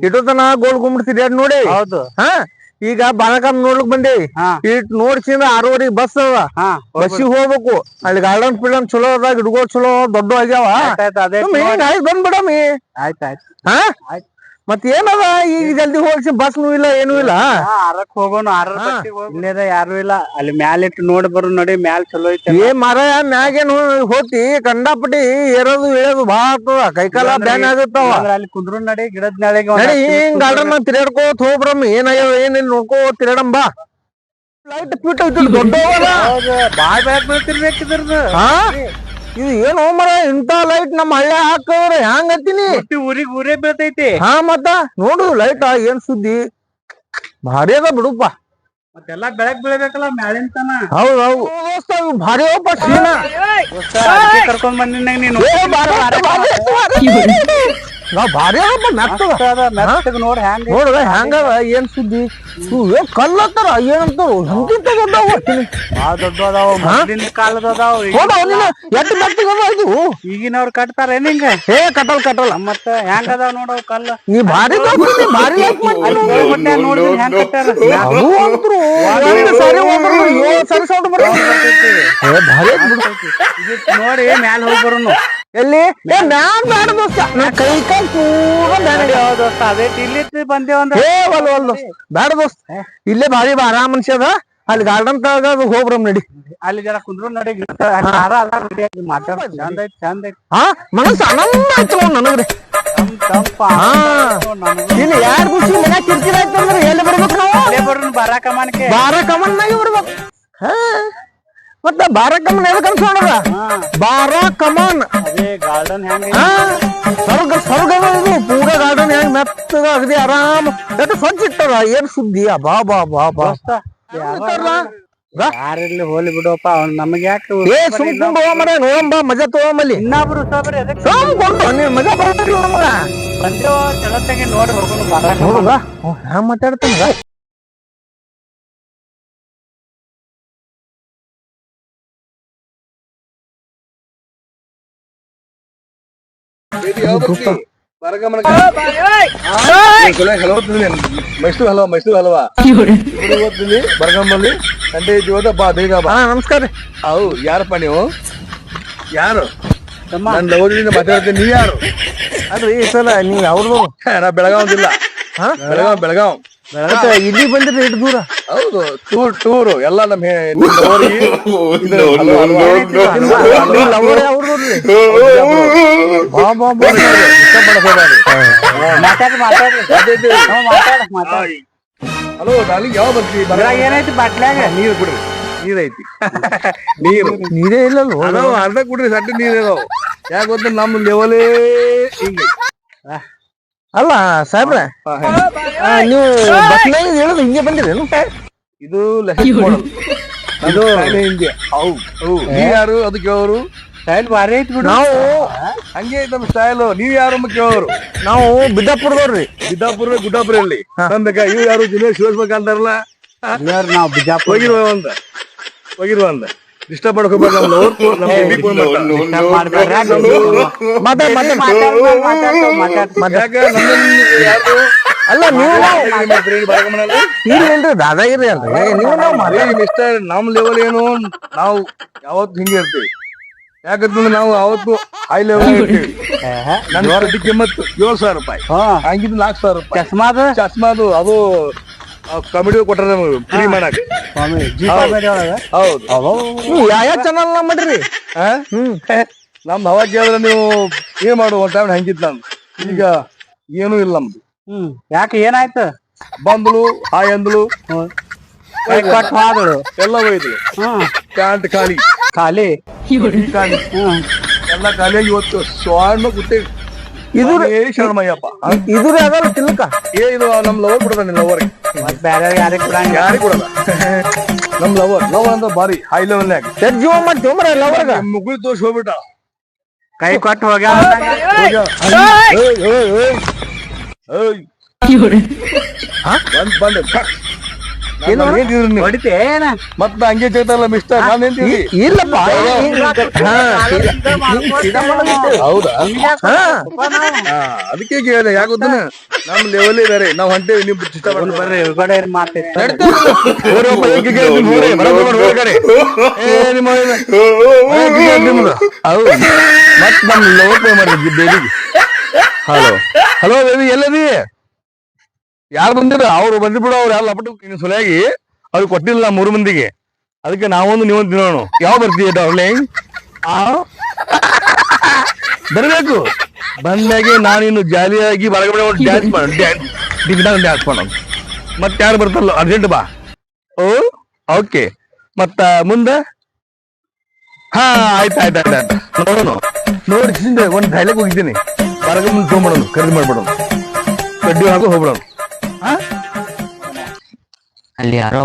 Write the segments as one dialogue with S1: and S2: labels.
S1: ಇಟೋತನ ಗೋಲ್ ಗುಮ್ಮಟ್ ತಿರ್ಯಾಡ್ ನೋಡಿ.
S2: ಹೌದು.
S1: ಹಾ ಈಗ ಬಾಳಕಂ ನೋಡ್ಲಿಕ್ ಬಂದಿ. ಇಟ್ ನೋಡ್ಸಿಂದ 6:30 ಬಸ್ ಅದ. ಬಸ್ಸಿಗೆ ಹೋಗ್ಬೇಕು. ಅಲ್ಲಿ ಗಾರ್ಡನ್ ಪಿಲ್ಡನ್ ಚಲೋ ಅದ, ಗಿಡಗಳು ಚಲೋ ದೊಡ್ಡ ಆಗ್ಯಾವ. ಬಂದ್ಬಿಡಮಿ.
S2: ಆಯ್ತಾಯ್ತು.
S1: ಹಾ ಮತ್ ಏನದ ಈಗ ಜಲ್ದಿ ಹೋಗ್ಸಿ ಬಸ್ನು ಇಲ್ಲ ಏನೂ ಇಲ್ಲ.
S2: ಆರಕ್ ಹೋಗೋಣ. ಇಲ್ಲೇದ ಯಾರು ಇಲ್ಲ. ಅಲ್ಲಿ ಮ್ಯಾಲ ಇಟ್ಟು ನೋಡಿ ಬರು ನೋಡಿ. ಮ್ಯಾಲ ಚಲೋ ಐತಿ.
S1: ಏ ಮರ ಮ್ಯಾಗೇನು ಹೋತಿ ಕಂಡಾಪಟ್ಟಿ ಏರೋದು ಇಳಿಯೋದು ಬಾಳ ಆಗ್ತದ. ಕೈಕಾಲ ಬ್ಯಾನ್ ಆಗುತ್ತಾವ.
S2: ಅಲ್ಲಿ ಕುಂದ್ರು ನಡಿ ಗಿಡದ ನಾಳೆಗೆ
S1: ನಡಿ ಹಿಂಗ್ ಗಾರ್ಡನ್ ತಿರ್ಗಾಡ್ಕೋತ ಹೋಗ್ಬ್ರಮ್. ಏನಾಗ್ಯಾವ ಏನಿಲ್ಲ ನೋಡ್ಕೋ ತಿರ್ಗಾಡಂ ಬಾ. ಲೈಟ್ ಫಿಟ್ ಐತಿ ದೊಡ್ಡ
S2: ಬಾಳ್ ಬ್ಯಾಗ್ ಬೀಳ್ತಿರ್ಬೇಕಿದ್ರದು.
S1: ಇದು ಏನು ಮರ ಇಂತ ಲೈಟ್ ನಮ್ಮ ಹಳ್ಳಿ ಹಾಕವ್ರೆ ಹ್ಯಾಂಗ ಹತ್ತೀನಿ.
S2: ಊರೇ ಬೀಳ್ತೈತಿ.
S1: ಹಾ ಮತ್ತ ನೋಡು ಲೈಟ್ ಏನ್ ಸುದ್ದಿ ಭಾರಿ ಅದ ಬಿಡುಪ್ಪ.
S2: ಮತ್ತೆಲ್ಲಾ ಬೆಳಕ್ ಬೀಳ್ಬೇಕಲ್ಲ ಮ್ಯಾಲಿನ ತನ.
S1: ಹೌದು ಭಾರಿ ಸೀನ
S2: ಕರ್ಕೊಂಡ್ ಬಂದಿನ ನೀನು.
S1: ನಾವ್ ಭಾರಿ ಮೆತ್ತಗ
S2: ನೋಡ್ ಹ್ಯಾಂಗ
S1: ನೋಡ್ರ ಹ್ಯಾಂಗದ ಏನ್ ಸುದ್ದಿ. ಕಲ್ಲತ್ತಾರ ಏನಂತಾರ ಎಂತಿಂತ ದೊಡ್ಡವ
S2: ಬಾಳ ದೊಡ್ಡ ಅದಾವ. ಮೊದಲಿನ ಕಾಲದ ಅದಾವ.
S1: ಎಟ್ಟು ಮೆತ್ತಗ ಇದು
S2: ಈಗಿನವ್ರು ಕಟ್ತಾರ ನಿಂಗ.
S1: ಕಟ್ಟಲ್ಲ
S2: ಮತ್ತ ಹೆಂಗ ಅದಾವ ನೋಡವ್ ಕಲ್ಲ.
S1: ನೀ ಭಾರಿ ಭಾರಿ
S2: ನೋಡಿದ್ರೆ ಹೆಂಗ್ ಕಟ್ಟಾರ.
S1: ಸರಿ ಸರಿ ಸೌಂಡ್ ಬರ
S2: ನೋಡಿ ಮ್ಯಾಲ ಹೋಗಿ ಬರೋನು.
S1: ಎಲ್ಲಿ ಮ್ಯಾನ್ ಬ್ಯಾಡ ದೋಸ್ತ. ನಾ ಕೈ ಕಾಲ್ ಪೂರ
S2: ದೋಸ್ತ ಅದೇ ಇಲ್ಲಿ ಬಂದೇವಂದ್ರ
S1: ಬ್ಯಾಡ ದೋಸ್ತ. ಇಲ್ಲೇ ಭಾರಿ ಆರಾಮ್ ಮನುಷ್ಯ ಅದ. ಅಲ್ಲಿ ಗಾರ್ಡನ್ ತಗ ಹೋಗ್ರಮ್ ನಡಿ.
S2: ಅಲ್ಲಿ ಜರ ಕುಂದ್ರು ನಡಿ. ಮಾತಾಡ ಚಂದ ಐತಿ ಚಂದ ಐತಿ.
S1: ಮನಸ್ಸು ಆನಂದ ಆಯ್ತು ನನಗ್ರಿ. ಇಲ್ಲಿ ಯಾರು ಖುಷಿ ಮನ್ಯಾಗ ಕಿರ್ಕಿರ ಆಯ್ತಂದ್ರ ಎಲ್ಲಿ ಬರ್ಬೇಕು ನಾವು.
S2: ಬಾರಾ
S1: ಕಮನ್ನಾಗಿ ಬರ್ಬೇಕು. ಮತ್ತ ಬಾರಾ ಕಮನ್ ಎದಕ್ ಅನ್ಸ್ಕೊಂಡದ. ಬಾರಾ ಕಮನ್
S2: ಗಾರ್ಡನ್ ಹೆಂಗ
S1: ಸ್ವರ್ಗ ಇದು ಪೂರ ಗಾರ್ಡನ್ ಹೆಂಗ್ ಮೆತ್ತಗ ಅಗದಿ ಆರಾಮ್ ಯಾಕೆ ಸ್ವಚ್ಛ ಇಟ್ಟದ. ಏನ್ ಸುದ್ದಿ ಬಾ ಬಾ ಬಾ ಬಾ
S2: ಯಾರಿರ್ಲಿ ಹೋಲಿ ಬಿಡಪ್ಪ. ಅವ್ನ ನಮಗ್ ಯಾಕೆ
S1: ಸುಮ್ಕೊಂಡು ಹೋಗಮರ ನೋಡಂಬ ಮಜಾ ತಗೊಂಬಲ್ಲಿ.
S2: ಇನ್ನೊಬ್ರು
S1: ಮಜಾ ಬರ್ತೀವಿ ನಮಗ
S2: ಬಂದೇವ ಚಲೋತ್ತಾಗಿ ನೋಡಿ ಹೋಗೋಣ. ಬಾರಾ
S1: ನೋಡುವ ಹ್ಯಾಂಗ ಮಾತಾಡ್ತಾನ.
S3: ಮೈಸೂರು ಹಲವಾ ಓದ್ತೀನಿ ಬರಗಂಬಲ್ಲಿ ಸಂಡೆ ಐತಿ. ಬಾ ಬೇಗ ಬಾ.
S1: ನಮಸ್ಕಾರ ರೀ.
S3: ಅವು ಯಾರಪ್ಪ ನೀವು? ಯಾರು? ನಾನು ಲವರಿಂದ ಮಾತಾಡ್ತೀನಿ. ನೀವ್ ಯಾರು?
S1: ಅಲ್ರಿ ಈ ಸಲ ನೀವ್ ಯಾವ್ದು?
S3: ನಾ ಬೆಳಗಾವಿಲ್ಲ. ಬೆಳಗಾವ್
S1: ಇಲ್ಲಿ ಬಂದ್ರಿ ಎಷ್ಟು ದೂರ?
S3: ಹೌದು ಟೂರು ಎಲ್ಲ ನಮ್ಮ ಹಲೋ ನಾಲಿಗೆ ಯಾವ ಬರ್ತೀವಿ.
S2: ಏನೈತಿ ಬಾಟ್ಲ್ಯಾಗ
S3: ನೀರು ಕುಡ್ರಿ. ನೀರೈತಿ
S1: ನೀರೇ ಇಲ್ಲಲ್ವ?
S3: ಅರ್ಧ ಕುಡ್ರಿ ಸಟ್ಟಿ ನೀರ್ ಇದಾವ. ಯಾಕೆ ಗೊತ್ತ ನಮ್ಮ ಲೆವೆಲೇ ಹಿಂಗೆ.
S1: ಅಲ್ಲ ಸಾಹೇಬ್ರ ನೀವು ಬಸ್ನಾಗ ಹೇಳುದು ಹಿಂಗೆ ಬಂದಿರೇನು?
S3: ಇದು ಇದು ನೀವ್ ಯಾರು ಅದು ಕೇಳೋರು?
S2: ಸ್ಟೈಲ್ ಭಾರಿ ಐತಿ ಬಿಡು.
S1: ನಾವು
S3: ಹಂಗೆ ಐತಿ ನಮ್ಮ ಸ್ಟೈಲು. ನೀವ್ ಯಾರು ಕೇಳೋರು?
S1: ನಾವು ಬಿದ್ದಾಪುರದವ್ರಿ.
S3: ಗುಡ್ಡಾಪುರ ಇಲ್ಲಿ ನಮ್ಬೇಕ. ಇವ್ ಯಾರು ದಿನೇಶ್ ಶಿವಸ್ಬೇಕ ಅಂತಾರಲ್ಲ.
S2: ನಾವು ಬಿಜಾಪುರ
S3: ಹೋಗಿರುವ ಅಂದ ಡಿಸ್ಟರ್ಬ್ ಮಾಡ್ಕೋಬೇಕು.
S1: ಅಲ್ಲ ನೀವು ದಾದಾಗಿರಿ ಅಲ್ರಿ ನೀವು.
S3: ಮಿಸ್ಟರ್ ನಮ್ ಲೆವೆಲ್ ಏನು ನಾವು ಯಾವತ್ತು ಹಿಂಗೆ ಇರ್ತೀವಿ. ಯಾಕಂತಂದ್ರೆ ನಾವು ಅವತ್ತು ಹೈ ಲೆವೆಲ್ ಇರ್ತೀವಿ. ನನ್ನ ಕಿಮ್ಮತ್ತು 7,000 ರೂಪಾಯಿ. ಹಂಗಿದ್ 4,000 ರೂಪಾಯಿ. ಚಸ್ಮಾದು ಅದು ಕಾಮಿಡಿ ಕೊಟ್ಟಾರ ಫ್ರೀ ಮಾಡಕ್. ಹೌದು
S1: ಯಾವ ಚಾನಲ್ ಮಾಡ್ರಿ?
S3: ನಮ್ದು ಅವಾಗ ಕೇಳಿದ್ರೆ ನೀವು ಏನ್ ಮಾಡು ಒಂದ್ ಟೈಮ್ ಹಂಗಿತ್ ನಮ್ದು. ಈಗ ಏನೂ ಇಲ್ಲ ನಮ್ದು.
S2: ಯಾಕೆ ಏನಾಯ್ತು?
S3: ಬಂದ್ಳು ಹಾಯ್ ಅಂದ್ಳು ಎಲ್ಲ ಹೋಯ್ತು. ಪ್ಯಾಂಟ್ ಖಾಲಿ ಎಲ್ಲ ಖಾಲಿಯಾಗಿ ಇವತ್ತು ಸ್ವಾಣ ಗುಟ್ಟೆ.
S1: ಇದು
S3: ಶರಣಮಯ್ಯಪ್ಪ
S1: ಇದ್ರ ಅದಲ್ಲ ತಿನ್ನಕ.
S3: ಇದು ನಮ್ ಲವರ್ ಕೊಡದ. ಲವರ್
S2: ಬೇರೆ ಯಾರಿಗೆ
S3: ಕೊಡಲ್ಲ. ನಮ್ ಲವರ್ ಅಂದ್ರೆ ಬಾರಿ ಹೈ ಲೆವೆಲ್
S1: ಜೀವ ಮಾಡ್ತೀವಿ ಮರ ಲವರ್ಗ.
S3: ಮುಗುಳಿ ತೋರ್ಸಿ ಹೋಗ್ಬಿಟ್ಟ.
S2: ಕೈ ಕೊಟ್ಟು ಹೋಗ್ಯ. ಹೊಡಿತೇನ
S3: ಮತ್ ಹಂಗೆ ಚೈತಲ್ಲ ಮಿಸ್ಟರ್ ನಾನ್ ಏನ್ತೀವಿ
S1: ಇಲ್ಲಪ್ಪ
S3: ಹೌದಾ ಅದಕ್ಕೆ ಕೇಳಿದೆ ಯಾಕೊತ್ತನ ನಮ್ ಲೆವೆಲ್ ಇದಾರೆ ನಾವ್ ಹೊಂಟೇವಿ ನೀವು
S2: ಬರ್ರಿ ಹೊರಗಡೆ ಮಾತೈತೆ
S3: ಹೌದು ಮತ್ ನಮ್ ಲೆವೆಲ್ ಪೇ ಮಾಡಿದ್ವಿ ಬೇಬಿಗೆ ಹಲೋ ಹಲೋ ಬೇಬಿ ಎಲ್ಲದಿ ಯಾರು ಬಂದಿರ ಅವ್ರು ಬಂದ್ಬಿಡು ಅವ್ರು ಯಾರು ಲಪಟ ಸುಲಿಯಾಗಿ ಅವ್ರಿಗೆ ಕೊಟ್ಟಿಲ್ಲ 3 ಮಂದಿಗೆ ಅದಕ್ಕೆ ನಾವೊಂದು ನೀವೊಂದು ತಿನ್ನೋಣ ಯಾವ ಬರ್ತೀಯ ಡಾರ್ಲಿಂಗ್ ಬರಬೇಕು ಬಂದಾಗೆ ನಾನಿನ್ನು ಜಾಲಿಯಾಗಿ ಹೊರಗಡೆ ಡ್ಯಾನ್ಸ್ ಮಾಡೋಣ ಡ್ಯಾನ್ಸ್ ಮಾಡೋಣ ಮತ್ತೆ ಯಾರು ಬರ್ತಾರಲ್ಲ ಅರ್ಜೆಂಟ್ ಬಾ ಓ ಓಕೆ ಮತ್ತ ಮುಂದೆ ಹಾ ಆಯ್ತು ನೋಡೋಣ ನೋಡಿ ಹಿಂದೆ ಒಂದು ಡೈಲಾಗ್ ಹೋಗಿದ್ದೀನಿ ಹೊರಗೆ ಮುಂದೆ ತೊಗೊಂಬಿಡೋಣ ಖರೀದಿ ಮಾಡ್ಬಿಡೋಣ ಕಡ್ಡಿ ಹಾಕೋ ಹೋಗ್ಬಿಡೋಣ
S4: ಅಲ್ಲಿ ಯಾರೋ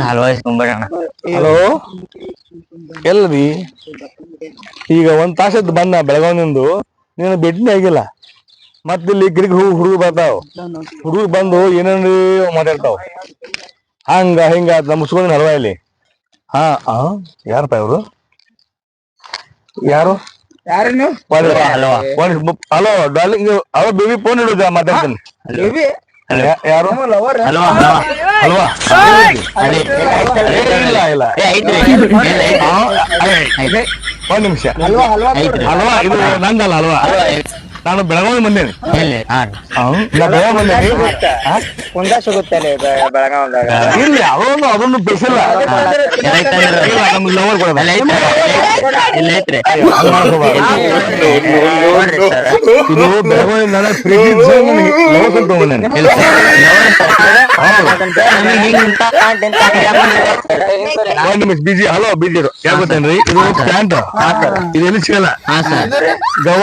S4: ಹಲ್ವಾ ಇಸ್ಕೊಂಡ್ಬೇಡಣ.
S3: ಹಲೋ ಎಲ್ಲದಿ ಈಗ 1 ತಾಸದ್ದು ಬಂದ ಬೆಳಗಾವಿನಿಂದು ನೀನು ಭೇಟಿನೇ ಆಗಿಲ್ಲ ಮತ್ತೆ ಇಲ್ಲಿ ಗಿರಿಗ್ ಹುಡುಗ ಬರ್ತಾವ ಹುಡುಗ ಬಂದು ಏನೇನು ಮಾತಾಡ್ತಾವ ಹಂಗ ಹಿಂಗ ಮುಸ್ಕೊಂಡ್ ಹಲ್ವಾ ಇಲ್ಲಿ ಹಾ ಯಾರಪ್ಪ ಇವ್ರು ಯಾರು ಹಲೋ ಡಾರ್ಲಿಂಗ್ ಅವ ಬೇಬಿ ಫೋನ್ ಇಡುದ ಮಾತಾಡ್ತೀನಿ ಯಾರು
S4: ಹಲ್ವಾ
S3: ಅಲ್ವಾ ಇಲ್ಲ ಒಂದ್ ನಿಮಿಷ ಅಲ್ವಾ ಇದು ನಂದಲ್ಲ ಅಲ್ವಾ ನಾನು ಬೆಳಗಾವಿ ಬಂದೇನೆ ಬೆಳಗಾವಿ ಬಂದೇನಿ ಇಲ್ಲಿ ಅದೊಂದು ಸ್ಪೆಷಲ್ ನಮ್ಗೆ ಲವರ್ ಕೊಡೋದು ಇದು ಬೆಳಗಾವಿ ನಾನು ಪ್ರೀತಿ ಲವರ್ ಅಂತ ಬಂದೇನೆ ಒಂದ್ ನಿಮಿಷ ಬಿಜಿ ಹಲೋ ಬಿಜಿ ಯಾಕೆ ಗೊತ್ತೇನ್ರಿ ಇದು ಪ್ಯಾಂಟ್ ಇದು ಎಲ್ಲಿ ಸಿಗಲ್ಲ ಗವ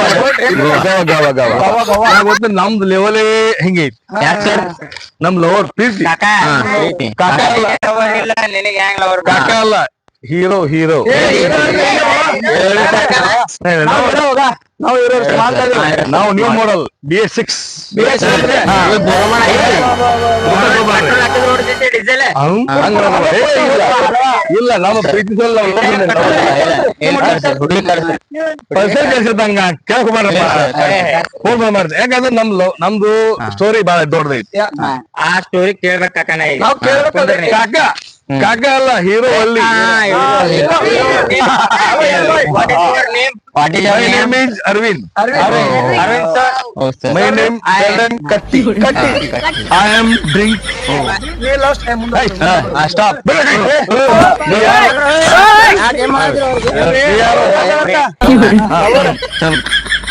S3: ಗವ ಗವ ಗೊತ್ತ ನಮ್ದು ಲೆವೆಲೇ ಹಿಂಗೆ ಐತಿ ನಮ್ ಲವರ್ ಪ್ರೀತಿ ಕಾಕ ಅಲ್ಲ ಹೀರೋ ನಾವು ನ್ಯೂ ಮಾಡಲ್ BS6 ಇಲ್ಲ ನಾವು ಪ್ರೀತಿಸಲ್ಲ ಪರ್ಸೆಂಟ್ ಕಳ್ಸಿದಂಗ ಕೇಳ್ಕೊಂಬಾರಪ್ಪ ಫೋನ್ ಮಾಡ್ದೆ ಯಾಕಂದ್ರೆ ನಮ್ದು ಸ್ಟೋರಿ ಬಾಳ ದೊಡ್ಡದೈತಿ
S4: ಆ ಸ್ಟೋರಿ ಕೇಳ್ಬೇಕ
S3: ಕಾಕ ಅಲ್ಲ ಹೀರೋ ಅಲ್ಲಿ
S4: What is your
S3: My
S4: name?
S3: name is Arvind.
S4: Arvind sir. Oh sir.
S3: My name is Katti. I am drink.
S4: Stop.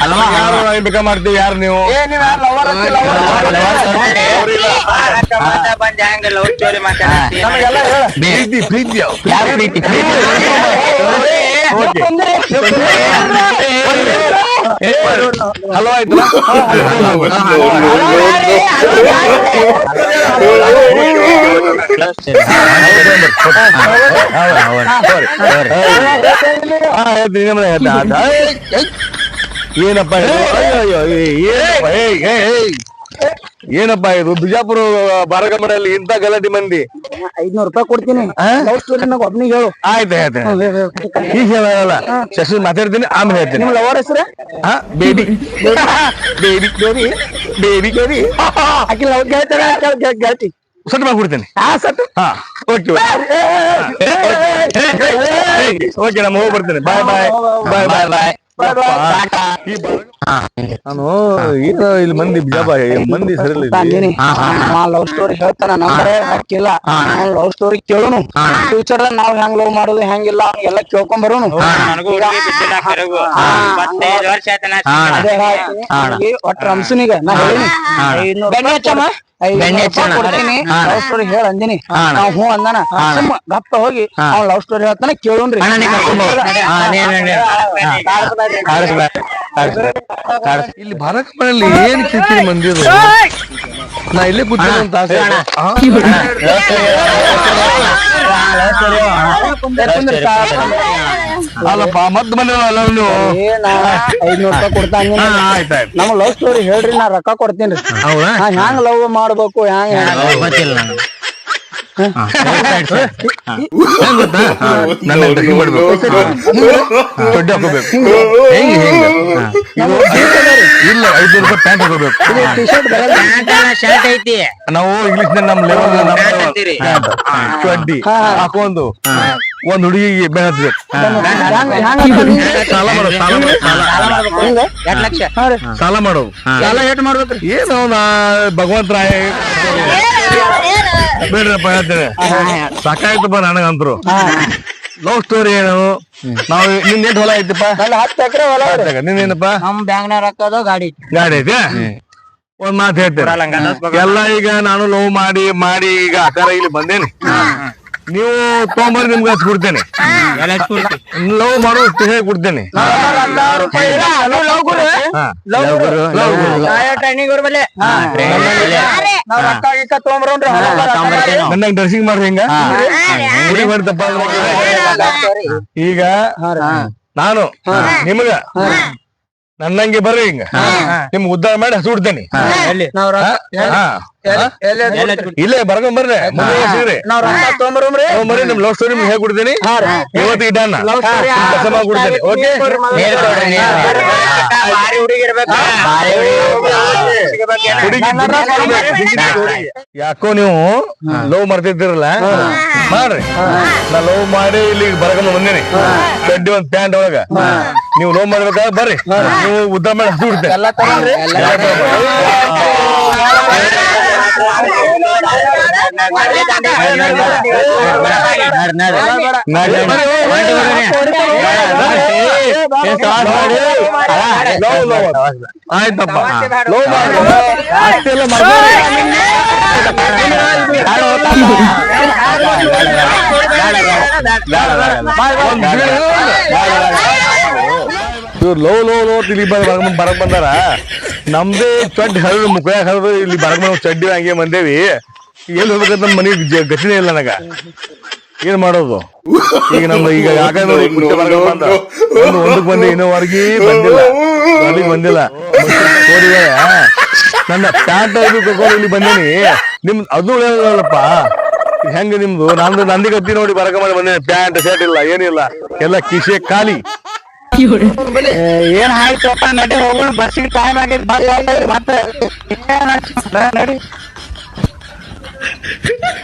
S3: ಅಲ್ವಾ ಯಾರು ಬೇಕಾ ಮಾಡ್ತೀವಿ ಯಾರು ನೀವು ಪ್ರೀತಿ ಹಲೋ ಆಯ್ತು ಏನಪ್ಪ ಏನಪ್ಪಾ ಇದು ಬಿಜಾಪುರ ಬಾರಗಮನಲ್ಲಿ ಇಂತ ಗಲಾಟೆ ಮಂದಿ
S1: 500 ರೂಪಾಯಿ ಕೊಡ್ತೀನಿ ಲವ್ ಸ್ಟೋರಿ ನಂಗೆ ಒಬ್ನಿಗೆ ಹೇಳು
S3: ಆಯ್ತು ಈಗ ಹೇಳಲ್ಲ ಶಶಿ ಮಾತಾಡ್ತೀನಿ ಆಮೇಲೆ ಹೇಳ್ತೀನಿ
S1: ನಿಮ್ ಲವರ್ ಹೆಸರು
S3: baby baby baby baby baby
S1: ಆಕಿ ಲವ್ ಗೆಳತಿ
S3: ಸಟ್ ಮಾಡ್ಬಿಡ್ತೇನೆ ಹಾ ಓಕೆ ಓಕೆ ನಮ್ಮ ಹೋಗಿ ಬರ್ತೇನೆ ಬಾಯ್ ಬಾಯ್ ಬಾಯ್ ಬಾಯ್ ಬಾಯ್ ನಾನು ಈಗ ಇಲ್ಲಿ ಮಂದಿ ಬಿಜಾಬ ಮಂದಿ ಸರಿ
S1: ಲವ್ ಸ್ಟೋರಿ ಹೇಳ್ತಾನ ನಂಬರ್ ಹಾಕಿಲ್ಲ ಲವ್ ಸ್ಟೋರಿ ಕೇಳೋನು ಫ್ಯೂಚರ್ ನಾವ್ ಹೆಂಗ್ ಲವ್ ಮಾಡೋದು ಹೆಂಗಿಲ್ಲ ಎಲ್ಲ ಕೇಳ್ಕೊಂಡ್ ಬರೋನು ಒಟ್ಟ ರಂಸನಿಗ ನಾ ಹೇಳಿನಿ ಕೊಡ್ತೀನಿ ಲವ್ ಸ್ಟೋರಿ ಹೇಳ ಅಂದಿನಿ ನಾವ್ ಹೂ ಅಂದಾನ ಸುಮ್ಮ ಗಪ್ಪ ಹೋಗಿ ಅವ್ನ ಲವ್ ಸ್ಟೋರಿ ಹೇಳ್ತಾನ ಕೇಳೋನ್ರಿ
S3: ಇಲ್ಲಿ ಬಾರಕಮನಲ್ಲಿ ಏನ್ ಕಿರಿಕಿರಿ ಮಂದಿ ಅದು ನಾ ಇಲ್ಲೇ ಕೂತೀನಿ ಅಂತ ಆಸೆ ಅಲ್ಲಪ್ಪ ಮತ್ ಬಂದಿರಲ್ಲ ನೀವು
S1: 500 ರೂಪಾಯಿ ಕೊಡ್ತಾನ
S3: ಆಯ್ತಾಯ್ತು
S1: ನಮ್ ಲವ್ ಸ್ಟೋರಿ ಹೇಳ್ರಿ ನಾ ರೊಕ್ಕ ಕೊಡ್ತೀನಿ
S3: ಹೌದಾ
S1: ಹ್ಯಾಂಗ್ ಲವ್ ಮಾಡ್ಬೇಕು ಹ್ಯಾಂಗ
S4: ಗೊತ್ತಿಲ್ಲ
S3: ಹೆಂಗ್ ಗೊತ್ತಾ ನನ್ನ ಡ್ರೆಸ್ಸಿಂಗ್ ಮಾಡ್ಬೇಕು ಚಡ್ಡಿ ಹಾಕೋಬೇಕು ಹೆಂಗ್ ಇದು ಇಲ್ಲ 500 ರೂಪಾಯಿ ಪ್ಯಾಂಟ್ ಹಾಕೋಬೇಕು
S4: ಶರ್ಟ್ ಐತಿ
S3: ನಾವು ಇಂಗ್ಲಿಷ್ ನಮ್ ಲೆವೆಲ್ ಚಡ್ಡಿ ಹಾಕೊಂಡು ಒಂದ್ ಹುಡುಗಿಗೆ ಬೆನ್ ಹತ್ಬೇಕು ಸಾಲ ಮಾಡೋದು ಸಾಲ ಮಾಡೋದು
S1: ಸಾಲ ಏಟ್ ಮಾಡ್ಬೇಕ್ರಿ
S3: ಏನು ಭಗವಂತರ ಬೇಡ್ರಪ್ಪ ಹೇಳ್ತೇನೆ ಸಾಕಾಯ್ತಪ್ಪ ನನಗಂತರು ಲವ್ ಸ್ಟೋರಿ ಏನು ನಾವು ನಿನ್ ಏಟ್ ಹೊಲ ಐತಿಪ್ಪ
S1: 10 ಎಕರೆ ಹೊಲ
S3: ನಿನ್ನೇನಪ್ಪ
S4: ನಮ್ ಬ್ಯಾಂಗ್ನಾಗ ಹಾಕೋದು ಗಾಡಿ
S3: ಗಾಡಿ ಐತೆ ಒಂದ್ ಮಾತು ಹೇಳ್ತೇನೆ ಎಲ್ಲ ಈಗ ನಾನು ಲವ್ ಮಾಡಿ ಈಗ ಆಕಾರ ಇಲ್ಲಿ ಬಂದೇನಿ ನೀವು ತೊಗೊಂಬರ್ರಿ ನಿಮ್ಗೆ ಹಚ್ಕೊಡ್ತೇನೆ ಲವ್ ಮಾಡೋ ಹೇಳಿ ಕೊಡ್ತೇನೆ ನನ್ನ ಡ್ರೆಸ್ಸಿಂಗ್ ಮಾಡ್ರಿ ಹಿಂಗ ಬರ್ತಪ್ಪ ಈಗ ನಾನು ನಿಮ್ಗ ನನ್ನಂಗೆ ಬರ್ರಿ ಹಿಂಗ ನಿಮ್ಗೆ ಉದ್ದಾರ ಮಾಡಿ ಹಚ್ಬಿಡ್ತೇನೆ ಇಲ್ಲೇ ಬರ್ಕೊಂಡ್ ಬರ್ರಿ ತೊಗೊಂಬರ್ರಿ ನಿಮ್ ಲವ್ ಸ್ಟೋರಿ ನಿಮ್ಗೆ ಹೇಳ್ಕೊಡ್ತೀನಿ ಇವತ್ತು ಇಡನ್ನ ಕೆಲಸ ಮಾಡ್ಕೊಡ್ತೇನೆ ಓಕೆ ಯಾಕೋ ನೀವು ಲವ್ ಮಾಡ್ತಿದ್ದೀರಲ್ಲ ಮಾಡ್ರಿ ನಾ ಲವ್ ಮಾಡಿ ಇಲ್ಲಿ ಬರ್ಕೊಂಡ್ ಬಂದೇನಿ ಚಡ್ಡಿ ಒಂದ್ ಪ್ಯಾಂಟ್ ಒಳಗ ನೀವು ಲವ್ ಮಾಡ್ಬೇಕಾದ್ರೆ ಬರ್ರಿ ನೀವು ಉದ್ದಾರ ಮಾಡಿ ಹಚ್ಬಿಡ್ತೇನೆ ಆಯ್ತಪ್ಪ ಲವ್ ಅಷ್ಟೆಲ್ಲ ಇವ್ರು ಲವ್ ಇಲ್ಲಿ ಬರಕ್ ಬಂದಾರ ನಮ್ದೇ ಚಡ್ಡಿ ಹರಿದು ಮುಖ ಹರಿದು ಇಲ್ಲಿ ಬರಕ್ ಬಂದ ಚಡ್ಡಿ ಹಂಗೆ ಬಂದೇವಿ ಎಲ್ಲಿ ಹೋಗ್ಬೇಕಂತ ನಮ್ಮ ಮನೆಗೆ ಗತಿನೇ ಇಲ್ಲ ನನಗ ಏನ್ ಮಾಡೋದು ಈಗ ನಮ್ದು ಈಗ ಯಾಕಂದ್ರೆ ಒಂದಕ್ಕೆ ಬಂದೆ ಇನ್ನೋವರೆಗೆ ಬಂದಿಲ್ಲ ಅಲ್ಲಿಗೆ ಬಂದಿಲ್ಲ ನನ್ನ ಪ್ಯಾಂಟ್ ಕರ್ಕೊಂಡು ಇಲ್ಲಿ ಬಂದೇನಿ ನಿಮ್ ಅದು ಹೇಳಲ್ಲಪ್ಪ ಹೆಂಗ ನಿಮ್ದು ನಂದಿ ಗತಿ ನೋಡಿ ಬರಕ ಮಾಡಿ ಬಂದೇನಿ ಪ್ಯಾಂಟ್ ಶರ್ಟ್ ಇಲ್ಲ ಏನಿಲ್ಲ ಎಲ್ಲ ಕಿಶೆ ಖಾಲಿ
S2: ಏನ್ ಆಯ್ತಪ್ಪ ನಡಿ ಹೋಗೋಣ ಬಸ್ಸಿಗೆ ಟೈಮ್ ಆಗೈತಿ ಮತ್ತೆ